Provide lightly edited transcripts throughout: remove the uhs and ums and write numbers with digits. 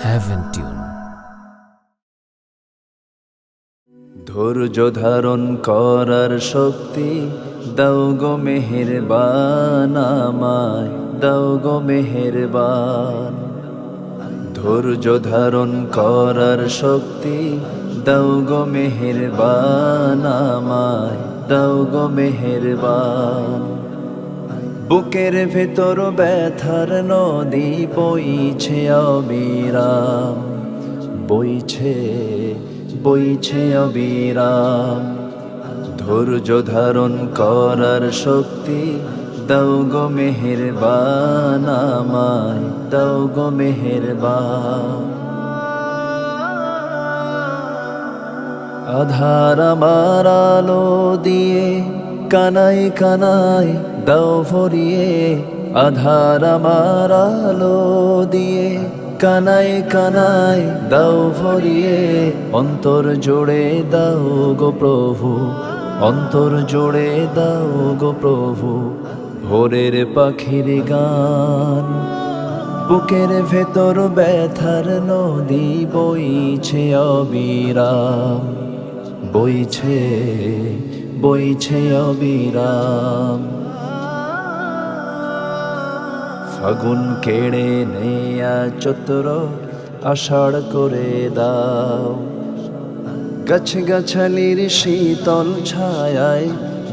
Heaven Tune। ধৈর্য ধারণ করার শক্তি দাও গো মেহেরবান, আমায় দাও গো মেহেরবান। ধৈর্য ধারণ করার শক্তি দাও গো মেহেরবান, আমায় দাও গো মেহেরবান। বুকের ভেতর ব্যথার নদী বইছে অবিরাম, বইছে বইছে অবিরাম। ধৈর্য ধারণ করার শক্তি দাও গো মেহেরবান, আমায় দাও গো মেহেরবান। আধার আমার আলো দিয়ে কানায় কানায় দাও ভরিয়ে, আধার আমার আলো দিয়ে কানায় কানায় দাও ভরিয়ে। অন্তর জোড়ে দাও গো প্রভু, অন্তর জোড়ে দাও গো প্রভু ভোরের পাখির গান। বুকের ভেতর ব্যথার নদী বইছে অবিরাম, বইছে বইছে অবিরাম। ফাগুন কেড়ে নেয়া চৈত্র আষাঢ় করে দাও, গাছ গাছালির শীতল ছায়ায়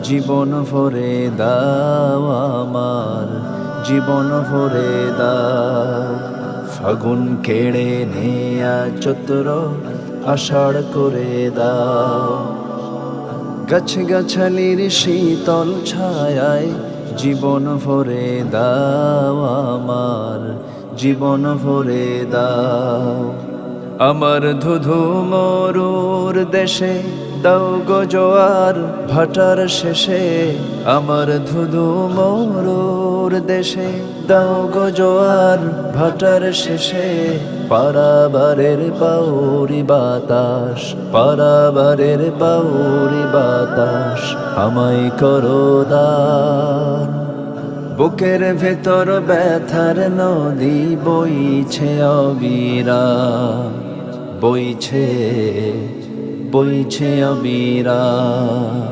জীবন ভরে দাও, আমার জীবন ভরে দাও। ফাগুন কেড়ে নেয়া চৈত্র আষাঢ় করে দাও, গাছ গাছালির শীতল ছায়ায় জীবন ভরে দাও, আমার জীবন ভরে দাও। আমার ধুধু মরুর দেশে দাও গো জোয়ার ভাটার শেষে, আমার ধুধু মরুর দেশে দাও গো জোয়ার ভাটার শেষে। পারাবারের বাউরি বাতাস, পারাবারের বাউরি বাতাস আমায় করো দান। বুকের ভেতর ব্যথার নদী বইছে অবিরাম, বইছে বইছে অবিরাম।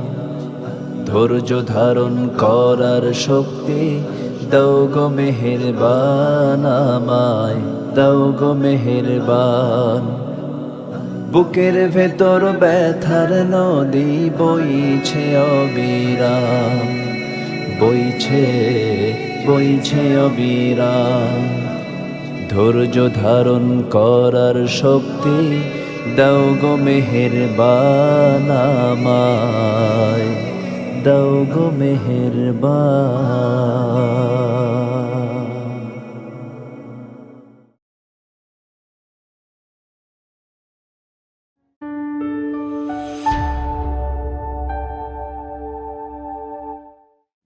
ধৈর্য ধারণ করার শক্তি দাও গো মেহেরবান, আমায় দাও গো মেহেরবান। বুকের ভেতর ব্যথার নদী বইছে অবিরাম, বইছে বইছে অবিরাম। ধৈর্য ধারণ করার শক্তি দাও গো মেহেরবান, আমায় দাও গো মেহেরবান।